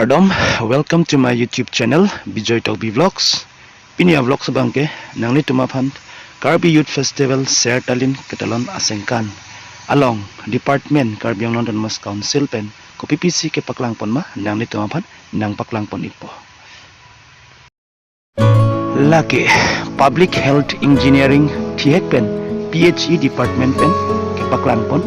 Kardom, welcome to my YouTube channel, Bijoy Tobi Vlogs. Pinia vlogs bangke, nangli tumapan Karbi Youth Festival Ser Talin Ketalon Asengkan. Along Department Karbi yang London Mas Council pen, ko PPC ke paklangpon ma, nangli tumapan, nang paklangpon ipo. Laki Public Health Engineering Tiek pen, PHE Department pen, ke paklangpon.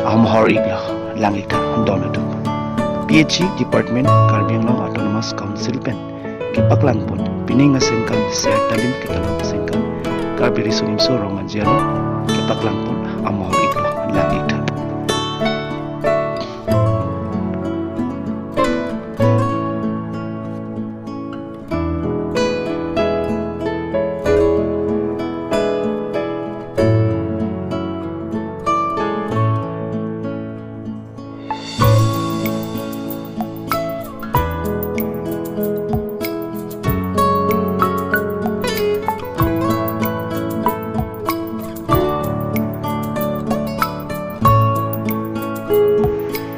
Amhor iglo, langita, donatu. PHE Department Karbi yang Autonomous Council pen kipaklanpon pining asengkan Ser Talin Ketalon asengkan Karbi risunim sorong ajialo kipaklanpon amahor iglo langita.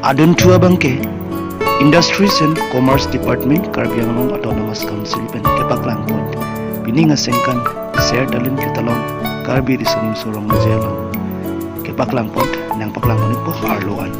Adun tua bangke Industries and Commerce Department Karbi yang Autonomous Council pen kepaklangpon pining asengkan Ser Talin Ketalon Karbi risunim sorong ajialo kepaklangpon nang paklangpon ipo arloan.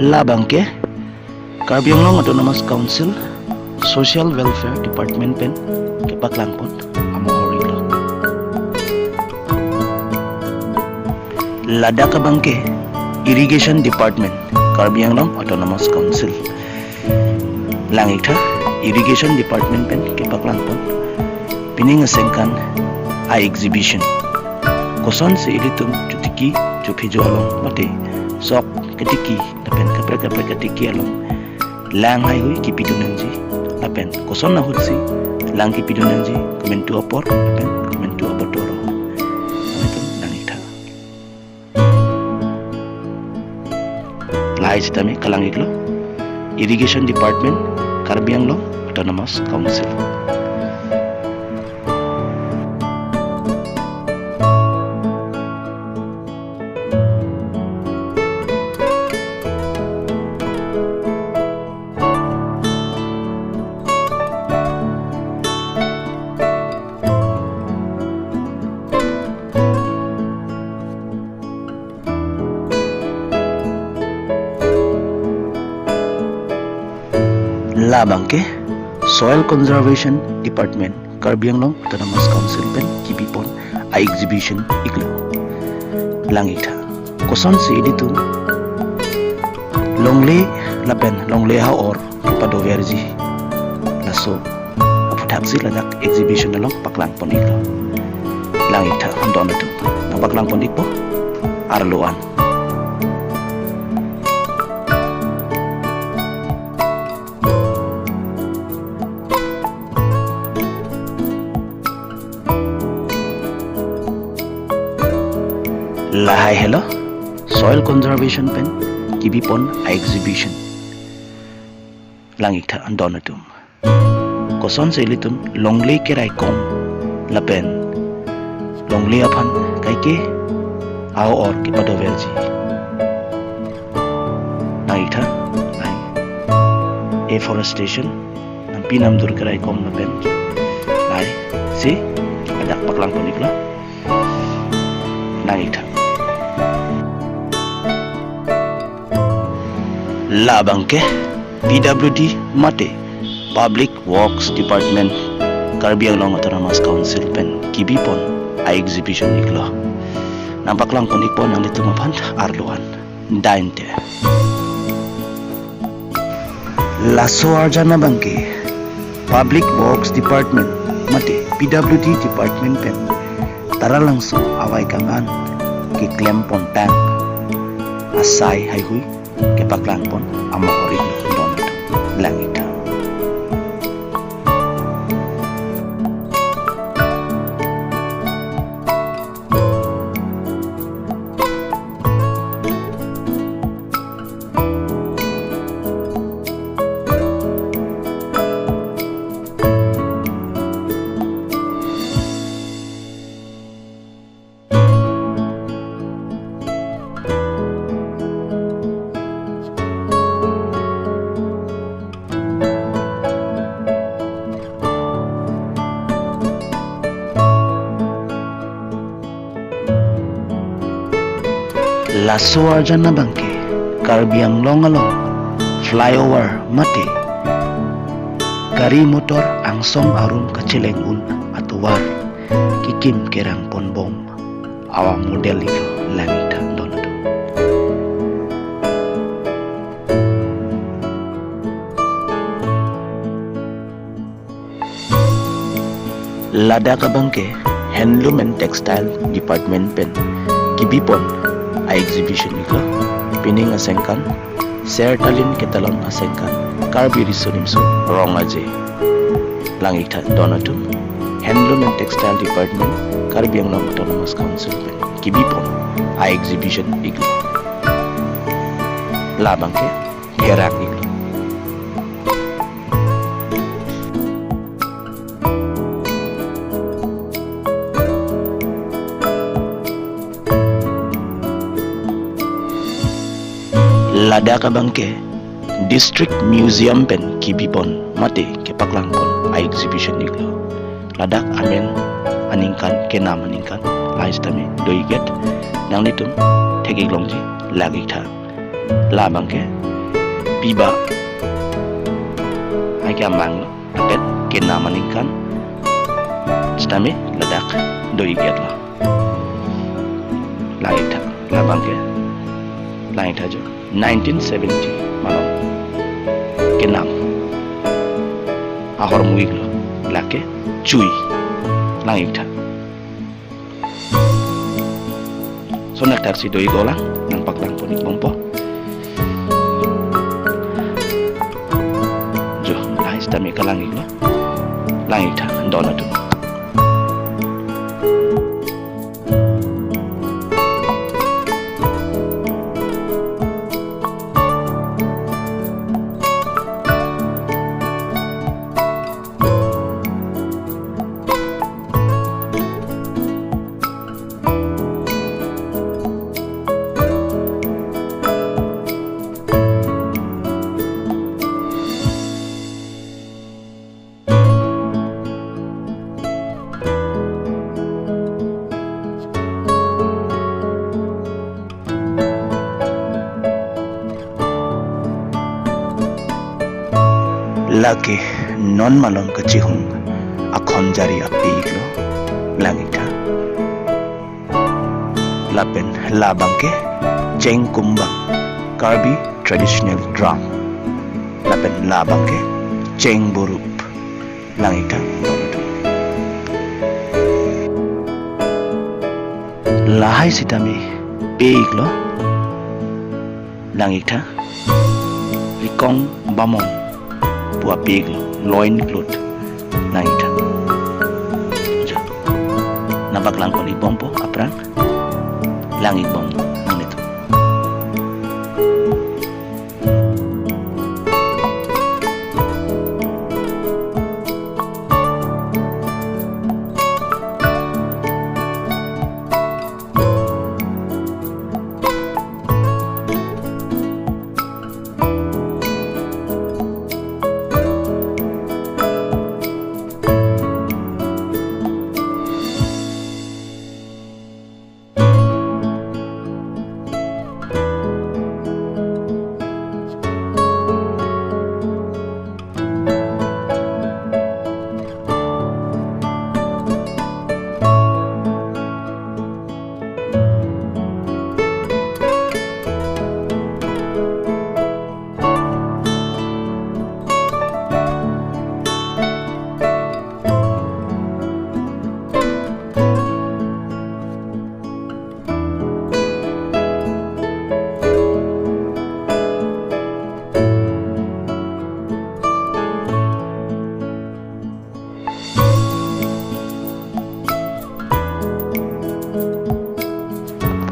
Labangke Karbi yang Autonomous Council Social Welfare Department pen kepaklangpon amahorilo. Ladaka bangke Irrigation Department Karbi yang Autonomous Council langita Irrigation Department pen kepaklangpon pining asengkan exhibition koson se ilitum cutiki cupijo along mate sok ketiki lapen kapre ketiki along lang hai hui kipidunanji lapen koson na hutsi lang kipidunanji komentu opor lapen komentu abotoro itu langita lai sitami kalang iglo Irrigation Department Karbi yang Autonomous Council. Labangke Soil Conservation Department Karbi yang Autonomous Council pen kipipon exhibition iglo langita koson si editu longle lapen longle ha or padoverji laso aputaksi ladak exhibition along paklangpon iglo langita andon itu paklangpon ipo arloan. Lahai hello Soil Conservation pen kibipon exhibition langita andonatum koson se ilitum longle kerai kom lapen longle apan kaike ao or kipadoverji langita ai afforestation nampi nam dur kerai kom lapen lai si adak paklang ponikla langita Labangke PWD Mate Public Works Department Karbi yang Autonomous Council pen kibipon exhibition iglo Nampak lang pun ipon ang dito mapan arluan. Dainte. Laso arjana bangke. Public Works Department mati PWD Department pen. Tara langso away kangan ki klem pon tang. Asay hay hui ke paklang pon amahori don langita. Laso arjana bangke Karbi ang longalong flyover mati gari motor ang som arum kacileng un atuwar kikim kerang pon bom awang model ito langita donado lada ka bangke Handloom and Textile Department pen kibipon exhibition iko pining asengkan sertalin ketalon asengkan Karbi risonim so wrong aje langita donatu Handloom and Textile Department Karbi ang Autonomous Council kibipon exhibition iko labang ke gerak iko lada ka bangke District Museum pen kibipon mati ke paklang pon exhibition iglo ladak amen aningkan kena maningkan lais tami doiget nang nitum thegi glongji lagi tha la bangke piba ai ka mang apet kena maningkan stami ladak doiget la lagi tha la bangke lagi tha jo 1970 malam kenam ahor muiglo lake cui langita sonak taksi doi golang nang paklang ponik bompo jo lais tami kalangiglo langita donatu laki non malon kecihung akon jari api iklo langita lapen labangke jeng kumbang Karbi traditional drum lapen labangke jeng burup langita lahai sitami pe iklo langita rikong bamon buat pig loin cloth langita nampak lang kon ibompo aprang langit bom nang itu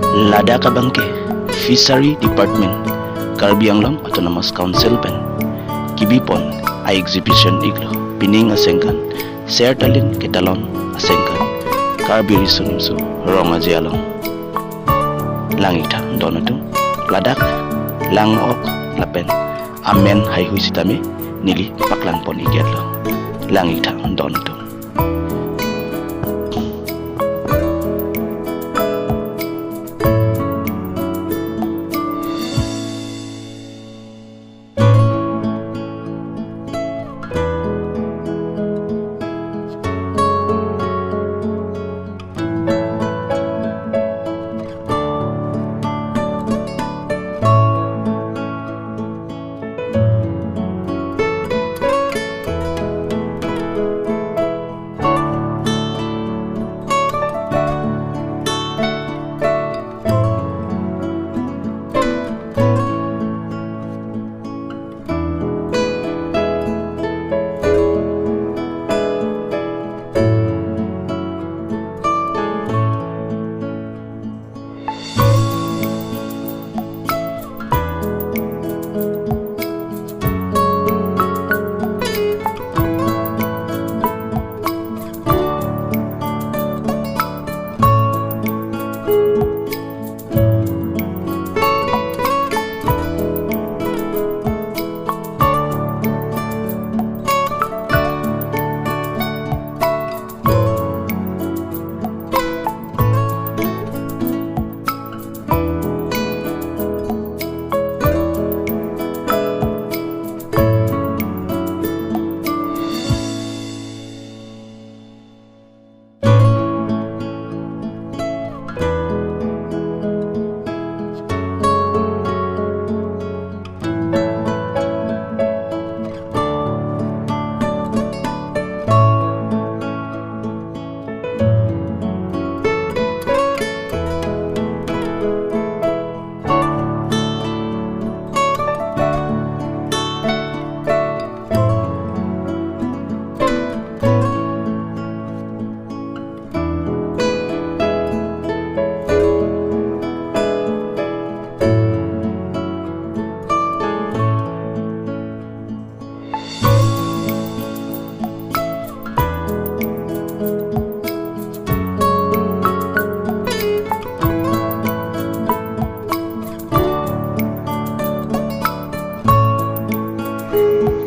Ladakh abangke fishery department Karbi Anglong Autonomous Council pen kibipon a exhibition iglo pining asengkan sertalin ketalon asengkan Karbi risunimsu ronga jialong langita donatung Ladakh lang ok lapen amen hai huisitame nili paklan pon igiatlo langita donatung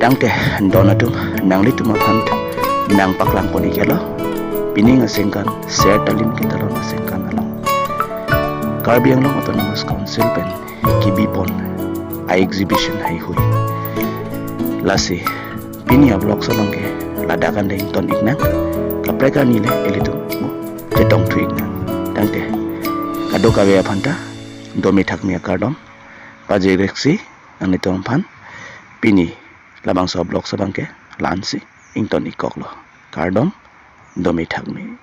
Dangte donatung nangli tumapant nang paklang poni kelo pining asengkan sertalin kitalon asengkan along Karbi Anglong Autonomous Council pen kibipon a exhibition hai hui lasi pini ablok salongke ladakan deng ton iknang kapreka nile elitu mo jetong tu iknang dangte kado kawe phanta domi thakmia kardom pajereksi anitong phan pini labang so blok sabangke lansi ington ikoklo kardom domi thakmi